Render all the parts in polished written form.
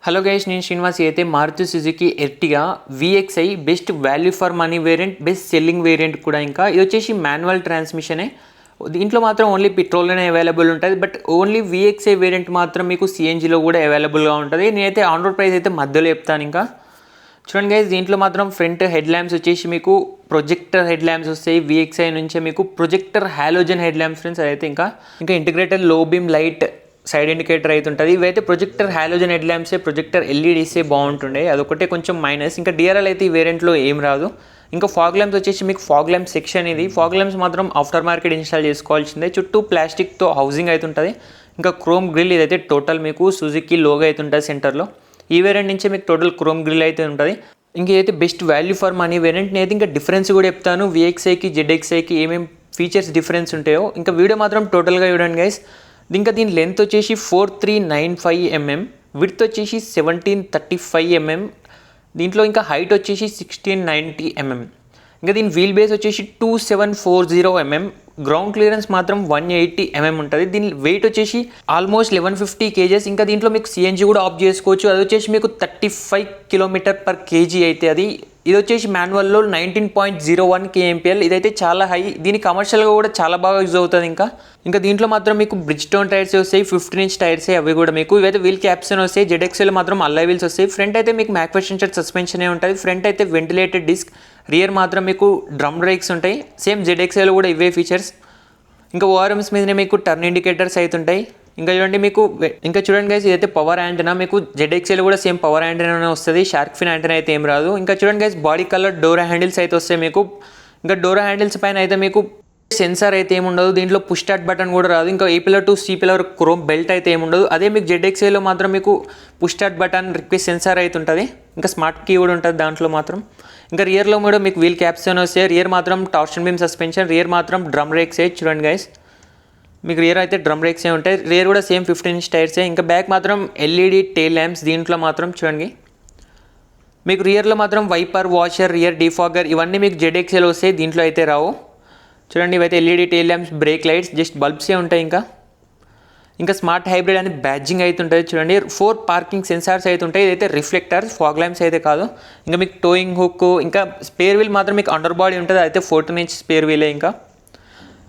Hello guys, నేను శ్రీనివాస్. అయితే Maruti Suzuki Ertiga VXI best value for money variant, best selling variant కూడా. ఇంకా ఇది వచ్చేసి మాన్యువల్ ట్రాన్స్మిషనే. దీంట్లో మాత్రం ఓన్లీ పెట్రోల్లోనే అవైలబుల్ ఉంటుంది. బట్ ఓన్లీ VXI వేరియంట్ మాత్రం మీకు CNGలో కూడా అవైలబుల్గా ఉంటుంది. నేనైతే ఆన్ రోడ్ ప్రైస్ అయితే మధ్యలో చెప్తాను. ఇంకా చూడండి గైస్, దీంట్లో మాత్రం ఫ్రంట్ హెడ్ ల్యాంప్స్ వచ్చేసి మీకు ప్రొజెక్టర్ హెడ్ ల్యాంప్స్ వస్తాయి. VXI నుంచే మీకు projector halogen head lamps friends. అదైతే ఇంకా ఇంటిగ్రేటెడ్ లో బీమ్ లైట్ సైడ్ ఇండికేటర్ అయితే ఉంటుంది. ఇవైతే ప్రొజెక్టర్ హాలోజన్ హెడ్ ల్యాంప్సే, ప్రొజెక్టర్ LEDసే బాగుంటుండే. అదొకటే కొంచెం మైనస్. ఇంకా DRL అయితే ఈ వేరియంట్లో ఏం రాదు. ఇంకా ఫాగ్ ల్యాంప్స్ వచ్చేసి మీకు ఫాగ్ ల్యాంప్ సెక్షన్ ఇది. ఫాగ్ ల్యాంప్స్ మాత్రం ఆఫ్టర్ మార్కెట్ ఇన్స్టాల్ చేసుకోవాల్సిందే. చుట్టూ ప్లాస్టిక్తో హౌసింగ్ అయితే ఉంటుంది. ఇంకా క్రోమ్ గ్రిల్ ఇదైతే టోటల్ మీకు సుజుకి లోగో అయితే ఉంటుంది సెంటర్లో. ఈ వేరియంట్ నుంచే మీకు టోటల్ క్రోమ్ గ్రిల్ అయితే ఉంటుంది. ఇంక ఇదైతే best value for money variant. నేనైతే ఇంకా డిఫరెన్స్ కూడా చెప్తాను. VXIకి ZXIకి ఏమేమి ఫీచర్స్ డిఫరెన్స్ ఉంటాయో. ఇంకా వీడియో మాత్రం టోటల్గా చూడండి గైస్. ఇంకా దీని లెంత్ వచ్చేసి 4395 mm, విడ్త్ వచ్చేసి 1735 mm, దీంట్లో ఇంకా హైట్ వచ్చేసి 1690 mm. ఇంకా దీని వీల్ బేస్ వచ్చేసి 2740 mm, గ్రౌండ్ క్లియరెన్స్ మాత్రం 180 mm ఉంటుంది. దీని వెయిట్ వచ్చేసి ఆల్మోస్ట్ 1150 kgs. ఇంకా దీంట్లో మీకు CNG కూడా ఆఫ్ చేసుకోవచ్చు. అది వచ్చేసి మీకు 35 km/kg అయితే అది. ఇది వచ్చేసి మాన్యువల్లో 19.01 kmpl. ఇదైతే చాలా హై. దీని కమర్షియల్గా కూడా చాలా బాగా యూజ్ అవుతుంది. ఇంకా దీంట్లో మాత్రం మీకు బ్రిడ్జ్ స్టోన్ టైర్స్ వస్తాయి, 15-inch టైర్స్ అవి కూడా మీకు. ఇవైతే వీల్ క్యాప్సన్ వస్తాయి. ZXIలో మాత్రం అల్లాయ్ వీల్స్ వస్తాయి. ఫ్రంట్ అయితే మీకు మ్యాక్ఫెషన్ సస్పెన్షనే ఉంటుంది. ఫ్రంట్ అయితే వెంటిలేటెడ్ డిస్క్, రియర్ మాత్రం మీకు డ్రమ్ బ్రేక్స్ ఉంటాయి. సేమ్ ZXIలో కూడా ఇవే ఫీచర్స్. ఇంకా ORMs మీదనే మీకు టర్న్ ఇండికేటర్స్ అయితే ఉంటాయి. ఇంకా చూడండి మీకు ఇంకా చూడండి గైస్, ఇదైతే పవర్ యాంటెనా. మీకు ZXIలో కూడా సేమ్ పవర్ యాంటెనానే వస్తుంది. షార్క్ ఫిన్ యాంటెనా అయితే ఏం రాదు. ఇంకా చూడండి guys, body colour Dora handles అయితే వస్తాయి మీకు. ఇంకా డోరా హ్యాండిల్స్ పైన అయితే మీకు సెన్సార్ అయితే ఏముండదు. దీంట్లో పుష్ స్టార్ట్ బటన్ కూడా రాదు. ఇంకా A pillar to C pillar chrome belt అయితే ఏముండదు. అదే మీకు ZXIలో మాత్రం మీకు push start button, request sensor అయితే ఉంటుంది. ఇంకా స్మార్ట్ కీ కూడా ఉంటుంది దాంట్లో మాత్రం. ఇంకా రియర్లో కూడా మీకు వీల్ క్యాప్సన్ వస్తాయి. రియర్ మాత్రం టార్షన్ బీమ్ సస్పెన్షన్, రియర్ మాత్రం డ్రమ్ బ్రేక్స్ అయితే చూడండి గైస్. మీకు రియర్ అయితే డ్రమ్ బ్రేక్సే ఉంటాయి. రియర్ కూడా సేమ్ 15-inch టైర్సే. ఇంకా బ్యాక్ మాత్రం LED టెయిల్ ల్యాంప్స్. దీంట్లో మాత్రం చూడండి మీకు రియర్లో మాత్రం వైపర్, వాషర్, రియర్ డిఫాగర్ ఇవన్నీ మీకు ZXIలో వస్తాయి. దీంట్లో అయితే రావు. చూడండి ఇవైతే LED tail lamps, brake lights, just బల్బ్సే ఉంటాయి. ఇంకా స్మార్ట్ హైబ్రిడ్ అని బ్యాడ్జింగ్ అయితే ఉంటుంది. చూడండి 4 పార్కింగ్ సెన్సార్స్ అయితే ఉంటాయి. ఇదైతే రిఫ్లెక్టర్స్, ఫాగ్ ల్యాంప్స్ అయితే కాదు. ఇంకా మీకు టోయింగ్ హుక్, ఇంకా స్పేర్ వీల్ మాత్రం మీకు అండర్ బాడీ ఉంటుంది. అయితే 14-inch స్పేర్ వీలే. ఇంకా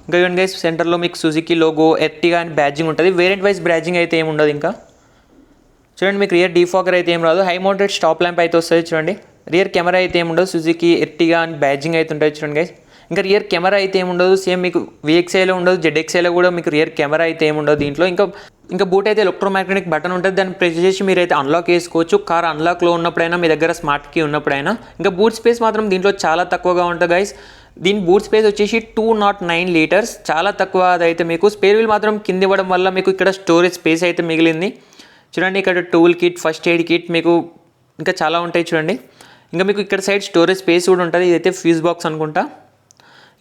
చూడండి గైస్, సెంటర్లో మీకు సుజుకి లోగో, ఎర్టిగా అని బ్యాడ్జింగ్ ఉంటుంది. వేరియంట్ వైజ్ బ్యాడ్జింగ్ అయితే ఏమి ఉండదు. ఇంకా చూడండి మీకు రియర్ డిఫాగర్ అయితే ఏం రాదు. హై మౌంటెడ్ స్టాప్ ల్యాంప్ అయితే వస్తుంది. చూడండి రియర్ కెమెరా అయితే ఏముండదు. సుజుకి ఎర్టిగా అని బ్యాడ్జింగ్ అయితే ఉంటుంది. చూడండి గైస్, ఇంకా రియర్ కెమెరా అయితే ఏముండదు. సేమ్ మీకు VXIలో ఉండదు. ZXIలో కూడా మీకు రియర్ కెమెరా అయితే ఏముండదు దీంట్లో. ఇంకా బూట్ అయితే ఎలక్ట్రోమాగ్నెటిక్ బటన్ ఉంటుంది. దాన్ని ప్రెస్ చేసి మీరైతే అన్లాక్ చేసుకోవచ్చు. కార్ అన్లాక్లో ఉన్నప్పుడైనా, మీ దగ్గర స్మార్ట్ కీ ఉన్నప్పుడైనా. ఇంకా బూట్ స్పేస్ మాత్రం దీంట్లో చాలా తక్కువగా ఉంటుంది గైస్. దీని బూట్ స్పేస్ వచ్చేసి 209 లీటర్స్, చాలా తక్కువ. అదైతే మీకు స్పేర్ వీల్ మాత్రం కింద ఇవ్వడం వల్ల మీకు ఇక్కడ స్టోరేజ్ స్పేస్ అయితే మిగిలింది. చూడండి ఇక్కడ tool kit, first aid kit మీకు ఇంకా చాలా ఉంటాయి. చూడండి ఇంకా మీకు ఇక్కడ సైడ్ స్టోరేజ్ స్పేస్ కూడా ఉంటుంది. ఇదైతే ఫ్యూజ్ బాక్స్ అనుకుంటా.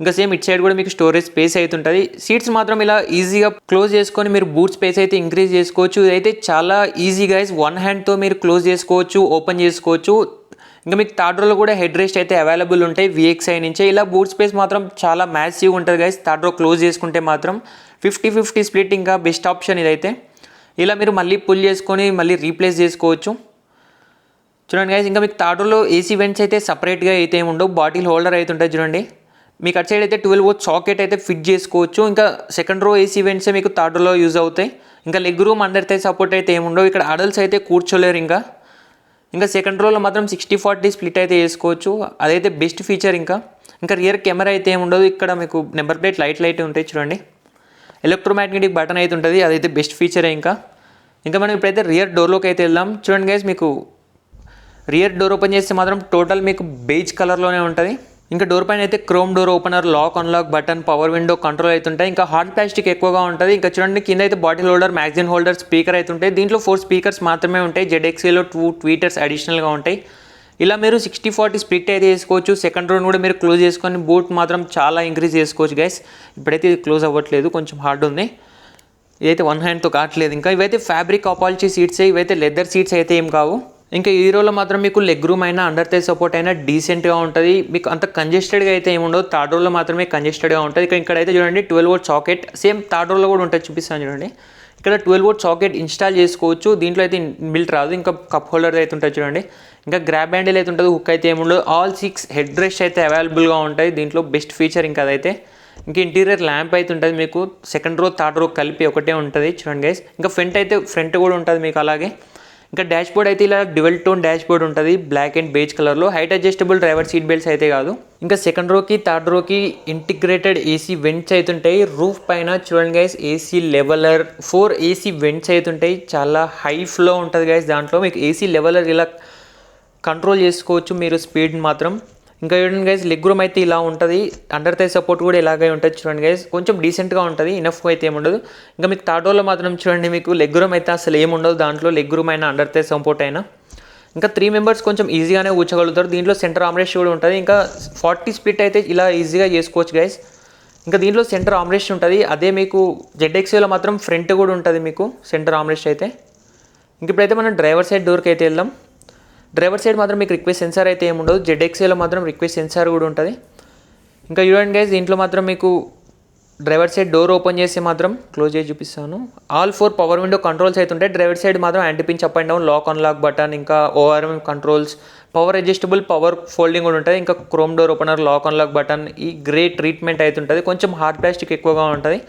ఇంకా సేమ్ ఇట్ సైడ్ కూడా మీకు స్టోరేజ్ స్పేస్ అయితే ఉంటుంది. సీట్స్ మాత్రం ఇలా ఈజీగా క్లోజ్ చేసుకొని మీరు బూట్ స్పేస్ అయితే ఇంక్రీజ్ చేసుకోవచ్చు. ఇదైతే చాలా ఈజీ గైస్. 1 హ్యాండ్తో మీరు క్లోజ్ చేసుకోవచ్చు, ఓపెన్ చేసుకోవచ్చు. ఇంకా మీకు థర్డ్ రోలో కూడా హెడ్ రెస్ట్ అయితే అవైలబుల్ ఉంటాయి VXI నుంచే. ఇలా బూట్ స్పేస్ మాత్రం చాలా మ్యాసివ్గా ఉంటుంది గైస్. థర్డ్ రో క్లోజ్ చేసుకుంటే మాత్రం 50-50 స్ప్లిట్. ఇంకా బెస్ట్ ఆప్షన్ ఇదైతే. ఇలా మీరు మళ్ళీ పుల్ చేసుకొని మళ్ళీ రీప్లేస్ చేసుకోవచ్చు. చూడండి గైస్, ఇంకా మీకు థర్డ్ రోలో AC వెంట్స్ అయితే సపరేట్గా అయితే ఏమి ఉండవు. బాటిల్ హోల్డర్ అయితే ఉంటుంది. చూడండి మీకు అటు సైడ్ అయితే 12 volt సాకెట్ అయితే ఫిట్ చేసుకోవచ్చు. ఇంకా సెకండ్ రో AC వెంట్సే మీకు థర్డ్ రోలో యూజ్ అవుతాయి. ఇంకా leg room, under thigh support అయితే ఏమి ఉండవు. ఇక్కడ అడల్ట్స్ అయితే కూర్చోలేరు. ఇంకా సెకండ్ రోలో మాత్రం 60-40 స్ప్లిట్ అయితే చేసుకోవచ్చు. అదైతే బెస్ట్ ఫీచర్. ఇంకా రియర్ కెమెరా అయితే ఏమి ఉండదు. ఇక్కడ మీకు నెంబర్ ప్లేట్ లైట్ ఉంటాయి. చూడండి ఎలక్ట్రోమాగ్నెటిక్ బటన్ అయితే ఉంటుంది. అదైతే బెస్ట్ ఫీచరే. ఇంకా మనం ఇప్పుడైతే రియర్ డోర్లోకి అయితే వెళ్దాం. చూడండి గైస్, మీకు రియర్ డోర్ ఓపెన్ చేస్తే మాత్రం టోటల్ మీకు బేజ్ కలర్లోనే ఉంటుంది. ఇంకా డోర్ పైన అయితే chrome door opener, lock unlock button, power window control అయితే ఉంటాయి. ఇంకా హార్డ్ ప్లాస్టిక్ ఎక్కువగా ఉంటుంది. ఇంకా చూడండి కింద అయితే bottle holder, magazine holder, speaker అయితే ఉంటాయి. దీంట్లో 4 స్పీకర్స్ మాత్రమే ఉంటాయి. ZXIలో 2 ట్వీటర్స్ అడిషనల్గా ఉంటాయి. ఇలా మీరు 60-40 స్ప్లిట్ అయితే చేసుకోవచ్చు. సెకండ్ రోని కూడా మీరు క్లోజ్ చేసుకొని బూట్ మాత్రం చాలా ఇంక్రీజ్ చేసుకోవచ్చు గైస్. ఇప్పుడైతే ఇది క్లోజ్ అవ్వట్లేదు, కొంచెం హార్డ్ ఉంది. ఇదైతే 1 హ్యాండ్తో కావట్లేదు. ఇవైతే ఫ్యాబ్రిక్ అపాల్చీ సీట్స్, ఇవైతే లెదర్ సీట్స్ అయితే ఏం కావు. ఇంకా ఈ రోలో మాత్రం మీకు లెగ్ రూమ్ అయినా, అండర్ థై సపోర్ట్ అయినా డీసెంట్గా ఉంటుంది. మీకు అంత కంజెస్టెడ్గా అయితే ఏమి ఉండదు. థర్డ్ రోలో మాత్రమే కంజెస్టెడ్గా ఉంటుంది. ఇక్కడైతే చూడండి 12 volt సాకెట్, సేమ్ థర్డ్ రోలో కూడా ఉంటుంది. చూపిస్తాను చూడండి. ఇక్కడ 12 వోల్ట్ సాకెట్ ఇన్స్టాల్ చేసుకోవచ్చు. దీంట్లో అయితే బిల్ట్ రాదు. ఇంకా కప్ హోల్డర్ అయితే ఉంటుంది చూడండి. ఇంకా గ్రాబ్ హ్యాండిల్ అయితే ఉంటుంది, హుక్ అయితే ఏముండదు. ఆల్ 6 హెడ్ రెస్ట్ అయితే అవైలబుల్గా ఉంటాయి. దీంట్లో బెస్ట్ ఫీచర్ ఇంకా అదైతే. ఇంకా ఇంటీరియర్ ల్యాంప్ అయితే ఉంటుంది మీకు, సెకండ్ రో థర్డ్ రో కలిపి ఒకటే ఉంటుంది చూడండి గైస్. ఇంకా ఫ్రంట్ కూడా ఉంటుంది మీకు అలాగే. ఇంకా డాష్ బోర్డ్ అయితే ఇలా డ్యువల్ టోన్ డాష్ బోర్డ్ ఉంటుంది, బ్లాక్ అండ్ బేజ్ కలర్లో. Height adjustable driver seat belts అయితే కాదు. ఇంకా సెకండ్ రోకి థర్డ్ రోకి ఇంటిగ్రేటెడ్ ఏసీ వెంట్స్ అయితే ఉంటాయి. రూఫ్ పైన చూడండి guys AC leveler 4 AC vents అయితే ఉంటాయి. చాలా హై ఫ్లో ఉంటుంది గైస్. దాంట్లో మీకు ఏసీ లెవెలర్ ఇలా కంట్రోల్ చేసుకోవచ్చు మీరు స్పీడ్ మాత్రం. ఇంకా చూడండి గైస్ లెగ్ రూమ్ అయితే ఇలా ఉంటుంది. అండర్ థై సపోర్ట్ కూడా ఇలాగే ఉంటుంది చూడండి గైస్. కొంచెం డీసెంట్గా ఉంటుంది, ఇనఫ్ అయితే ఏముండదు. ఇంకా మీకు థర్డ్ రోలో మాత్రం చూడండి మీకు లెగ్ రూమ్ అయితే అసలు ఏముండదు దాంట్లో, లెగ్ రూమ్ అయినా అండర్ థై సపోర్ట్ అయినా. ఇంకా 3 మెంబర్స్ కొంచెం ఈజీగానే కూర్చోగలుగుతారు. దీంట్లో సెంటర్ ఆమ్రెస్ట్ కూడా ఉంటుంది. ఇంకా 40 స్ప్లిట్ అయితే ఇలా ఈజీగా చేసుకోవచ్చు గైస్. ఇంకా దీంట్లో సెంటర్ ఆమ్రెస్ట్ ఉంటుంది. అదే మీకు ZXలో మాత్రం ఫ్రంట్ కూడా ఉంటుంది మీకు సెంటర్ ఆమ్రెస్ట్ అయితే. ఇంక ఇప్పుడైతే మనం డ్రైవర్ సైడ్ డోర్కి అయితే వెళ్దాం. డ్రైవర్ సైడ్ మాత్రం మీకు రిక్వెస్ట్ సెన్సార్ అయితే ఏముండదు. ZXలో మాత్రం రిక్వెస్ట్ సెన్సార్ కూడా ఉంటుంది. ఇంకా చూడండి గైస్ దీంట్లో మాత్రం మీకు డ్రైవర్ సైడ్ డోర్ ఓపెన్ చేసి మాత్రం క్లోజ్ చేసి చూపిస్తాను. ఆల్ 4 పవర్ విండో కంట్రోల్స్ అయితే ఉంటాయి. డ్రైవర్ సైడ్ మాత్రం anti pinch up and down, lock on lock button, ఇంకా ORM controls, power adjustable power folding కూడా ఉంటుంది. ఇంకా chrome door opener, lock on lock button, ఈ గ్రే ట్రీట్మెంట్ అయితే ఉంటుంది. కొంచెం హార్డ్ ప్లాస్టిక్ ఎక్కువగా ఉంటుంది.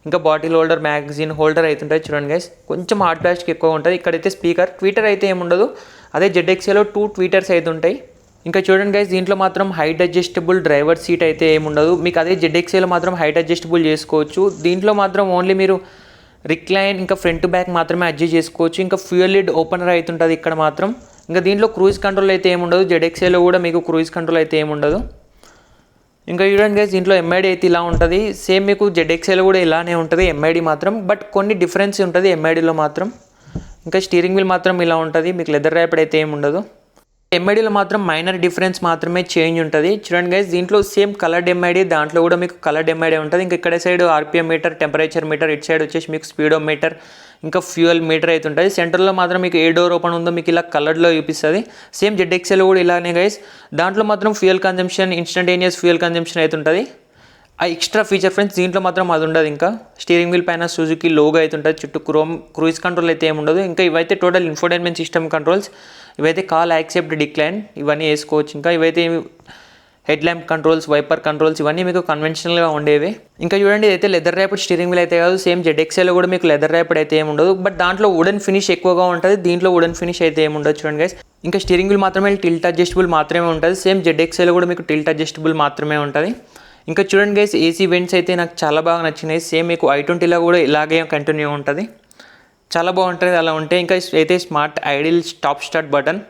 ఇంకా బాటిల్ హోల్డర్, మ్యాగజైన్ హోల్డర్ అయితే ఉంటుంది చూడండి గైస్. కొంచెం హార్డ్ ప్లాస్టిక్ ఎక్కువ ఉంటుంది. ఇక్కడైతే స్పీకర్, ట్వీటర్ అయితే ఏముండదు. అదే ZXలో 2 ట్వీటర్స్ అయితే ఉంటాయి. ఇంకా చూడండి గైస్ దీంట్లో మాత్రం హైట్ అడ్జస్టబుల్ డ్రైవర్ సీట్ అయితే ఏముండదు మీకు. అదే ZXలో మాత్రం హైట్ అడ్జస్టబుల్ చేసుకోవచ్చు. దీంట్లో మాత్రం ఓన్లీ మీరు రిక్లైన్ ఇంకా ఫ్రంట్ బ్యాక్ మాత్రమే అడ్జస్ట్ చేసుకోవచ్చు. ఇంకా ఫ్యూయల్ లిడ్ ఓపెనర్ అయితే ఉంటుంది ఇక్కడ మాత్రం. ఇంకా దీంట్లో క్రూయిజ్ కంట్రోల్ అయితే ఏముండదు. ZXలో కూడా మీకు క్రూయిజ్ కంట్రోల్ అయితే ఏముండదు. ఇంకా చూడండి గైస్ దీంట్లో MID అయితే ఇలా ఉంటుంది. సేమ్ మీకు ZXలో కూడా ఇలానే ఉంటుంది MID మాత్రం, బట్ కొన్ని డిఫరెన్స్ ఉంటుంది MIDలో మాత్రం. ఇంకా స్టీరింగ్ వీల్ మాత్రం ఇలా ఉంటుంది మీకు, లెదర్ ర్యాపిడ్ అయితే ఏమి ఉండదు. MIDలో మాత్రం మైనర్ డిఫరెన్స్ మాత్రమే చేంజ్ ఉంటుంది. చూడండి గైస్ దీంట్లో సేమ్ కలర్డ్ MID, దాంట్లో కూడా మీకు కలర్డ్ MID ఉంటుంది. ఇంకా ఇక్కడ side RPM meter, temperature meter, ఇటు సైడ్ వచ్చేసి మీకు స్పీడో మీటర్, ఇంకా ఫ్యూయల్ మీటర్ అయితే ఉంటుంది. సెంటర్లో మాత్రం మీకు ఏ డోర్ ఓపెన్ ఉందో మీకు ఇలా కలర్లో చూపిస్తుంది. సేమ్ ZXలో కూడా ఇలానే గైస్. దాంట్లో మాత్రం fuel consumption, instantaneous fuel consumption అయితే ఉంటుంది. ఆ ఎక్స్ట్రా ఫీచర్ ఫ్రెండ్స్ దీంట్లో మాత్రం అది ఉండదు. ఇంకా స్టీరింగ్ వీల్ పైన సుజుకి లోగో అయితే ఉంటుంది. చుట్టూ క్రూయిజ్ కంట్రోల్ అయితే ఏమి ఉండదు. ఇంకా ఇవైతే టోటల్ ఇన్ఫోటైన్మెంట్ సిస్టమ్ కంట్రోల్స్. ఇవైతే కాల్ యాక్సెప్ట్, డిక్లైన్ ఇవన్నీ వేసుకోవచ్చు. ఇంకా ఇవైతే head lamp controls, wiper controls ఇవన్నీ మీకు కన్వెన్షనల్గా ఉండేవి. ఇంకా చూడండి ఇదైతే లెదర్ ర్యాపిడ్ స్టీరింగ్ వీల్ అయితే కాదు. సేమ్ ZXలో కూడా మీకు లెదర్ ర్యాపిడ్ అయితే ఏమి ఉండదు, బట్ దాంట్లో వుడెన్ ఫినిష్ ఎక్కువగా ఉంటుంది. దీంట్లో వుడెన్ ఫినిష్ అయితే ఏమి ఉండదు చూడండి గైస్. ఇంకా స్టీరింగ్ వీల్ మాత్రమే టిల్ట్ అడ్జస్టబుల్ మాత్రమే ఉంటుంది. సేమ్ ZXలో కూడా మీకు టిల్ట్ అడ్జస్టబుల్ మాత్రమే ఉంటుంది. ఇంకా చూడండి గైస్ ఏసీ వెంట్స్ అయితే నాకు చాలా బాగా నచ్చినాయి. సేమ్ మీకు i20లో కూడా ఇలాగే కంటిన్యూ ఉంటుంది, చాలా బాగుంటుంది అలా ఉంటే. ఇంకా అయితే smart idle stop start button,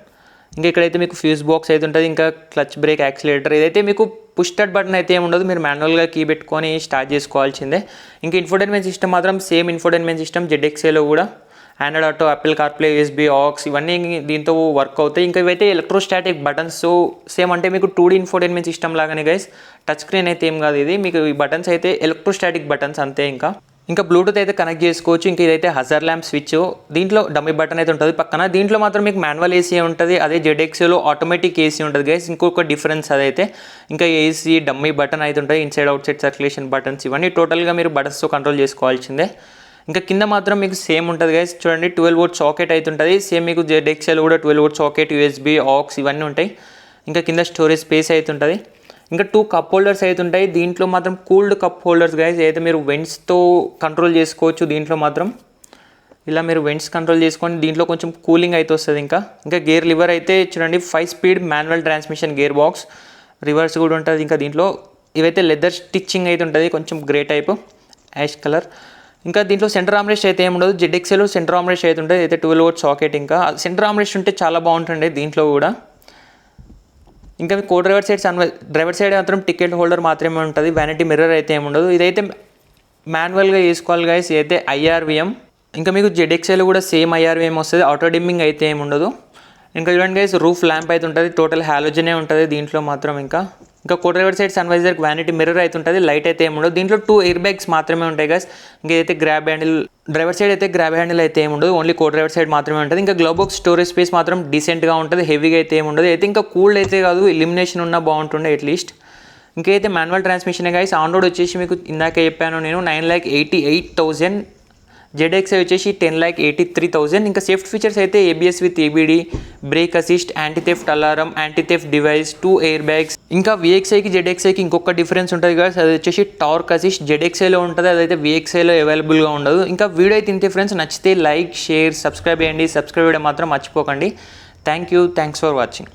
ఇంకా ఇక్కడైతే మీకు ఫ్యూజ్ బాక్స్ అయితే ఉంటుంది. ఇంకా క్లచ్ బ్రేక్, యాక్సిలేటర్. ఇదైతే మీకు పుష్ స్టార్ట్ బటన్ అయితే ఏమి ఉండదు, మీరు మాన్యువల్గా కీ పెట్టుకొని స్టార్ట్ చేసుకోవాల్సిందే. ఇంకా ఇన్ఫోటైన్మెంట్ సిస్టమ్ మాత్రం సేమ్ ఇన్ఫోటైన్మెంట్ సిస్టమ్ ZXలో కూడా Android auto, Apple CarPlay, USB aux ఇవన్నీ దీంతో వర్క్ అవుతాయి. ఇంకా ఇవైతే ఎలక్ట్రోస్టాటిక్ బటన్స్. సో సేమ్ అంటే మీకు 2D ఇన్ఫోటైన్మెంట్ సిస్టమ్ లాగానే గైస్. టచ్ స్క్రీన్ అయితే ఏం కాదు ఇది మీకు. ఈ బటన్స్ అయితే ఎలక్ట్రోస్టాటిక్ బటన్స్ అంతే. ఇంకా బ్లూటూత్ అయితే కనెక్ట్ చేసుకోవచ్చు. ఇంకా ఇదైతే హజార్ ల్యాంప్ స్విచ్. దీంట్లో డమ్మీ బటన్ అయితే ఉంటుంది పక్కన. దీంట్లో మాత్రం మీకు మాన్యువల్ ఏసీ ఉంటుంది. అదే ZXలో ఆటోమేటిక్ ఏసీ ఉంటుంది గైస్. ఇంకొక డిఫరెన్స్ అదైతే. ఇంకా ఏసీ డమ్మీ బటన్ అయితే ఉంటుంది. Inside out side circulation buttons ఇవన్నీ టోటల్గా మీరు బటన్స్తో కంట్రోల్ చేసుకోవాల్సిందే. ఇంకా కింద మాత్రం మీకు సేమ్ ఉంటుంది గైస్. చూడండి 12 వోల్ట్ సాకెట్ అయితే ఉంటుంది. సేమ్ మీకు ZXలో కూడా 12 వోల్ట్ సాకెట్, USB aux ఇవన్నీ ఉంటాయి. ఇంకా కింద స్టోరేజ్ స్పేస్ అయితే ఉంటుంది. ఇంకా 2 కప్ హోల్డర్స్ అయితే ఉంటాయి. దీంట్లో మాత్రం కూల్డ్ కప్ హోల్డర్స్ గైస్. అయితే మీరు వెంట్స్తో కంట్రోల్ చేసుకోవచ్చు. దీంట్లో మాత్రం ఇలా మీరు వెంట్స్ కంట్రోల్ చేసుకొని దీంట్లో కొంచెం కూలింగ్ అయితే వస్తుంది. ఇంకా గేర్ లివర్ అయితే చూడండి 5 speed manual transmission gear box, reverse కూడా ఉంటుంది. ఇంకా దీంట్లో ఇవైతే లెదర్ స్టిచ్చింగ్ అయితే ఉంటుంది, కొంచెం గ్రే టైప్ యాష్ కలర్. ఇంకా దీంట్లో సెంటర్ ఆమ్రెస్ట్ అయితే ఏమి ఉండదు. ZXలో సెంటర్ ఆమ్రెస్ట్ అయితే ఉంటుంది. అయితే 12 వోల్ట్ సాకెట్. ఇంకా సెంటర్ ఆమ్రెస్ట్ ఉంటే చాలా బాగుంటుండే దీంట్లో కూడా. ఇంకా మీ డ్రైవర్ సైడ్ మాత్రం టికెట్ హోల్డర్ మాత్రమే ఉంటుంది. వ్యానిటీ మిర్రర్ అయితే ఏమి ఉండదు. ఇదైతే మాన్యువల్గా వేసుకోవాలి గైస్. ఇదైతే IRVM. ఇంకా మీకు ZXలో కూడా సేమ్ IRVM వస్తుంది. ఆటో డిమ్మింగ్ అయితే ఏమి ఉండదు. ఇంకా చూడండి గైస్ రూఫ్ ల్యాంప్ అయితే ఉంటుంది. టోటల్ హాలోజనే ఉంటుంది దీంట్లో మాత్రం. ఇంకా కో డ్రైవర్ సైడ్ సన్ వైజర్కి వ్యానిటీ మిర్రర్ అయితే ఉంటుంది. లైట్ అయితే ఏముండదు. దీంట్లో 2 ఎయిర్ బ్యాగ్స్ మాత్రమే ఉంటాయి గైస్. ఇంకా అయితే గ్రాబ్ హ్యాండిల్, డ్రైవర్ సైడ్ అయితే గ్రాబ్ హ్యాండిల్ అయితే ఏముండదు. ఓన్లీ కో డ్రైవర్ సైడ్ మాత్రమే ఉంటుంది. ఇంకా గ్లో బాక్స్ స్టోరేజ్ స్పేస్ మాత్రం డీసెంట్గా ఉంటుంది. హెవీగా అయితే ఏముండదు. అయితే ఇంకా కూల్డ్ అయితే కాదు, ఎలిమినేషన్ ఉన్నా బాగుంటుండే అట్లీస్ట్. ఇంకైతే manual transmission guys. On road వచ్చేసి మీకు ఇందాక చెప్పాను నేను 9,88,000 ZXi వచ్చేసి 10,83,000. ఇంకా సేఫ్టీ ఫీచర్స్ అయితే ABS with EBD, break assist, anti theft alarm, anti theft device, 2 air bags. ఇంకా VXiకి ZXiకి ఇంకొక డిఫరెన్స్ ఉంటుంది కదా, అది వచ్చేసి టార్క్ అసిస్ట్. ZXiలో ఉంటుంది, అదైతే VXiలో అవైలబుల్గా ఉండదు. ఇంకా వీడియో అయితే ఇంతే ఫ్రెండ్స్. నచ్చితే లైక్, షేర్, సబ్స్క్రైబ్ చేయండి. సబ్స్క్రైబ్ చేయడం మాత్రం మర్చిపోకండి. Thanks for watching.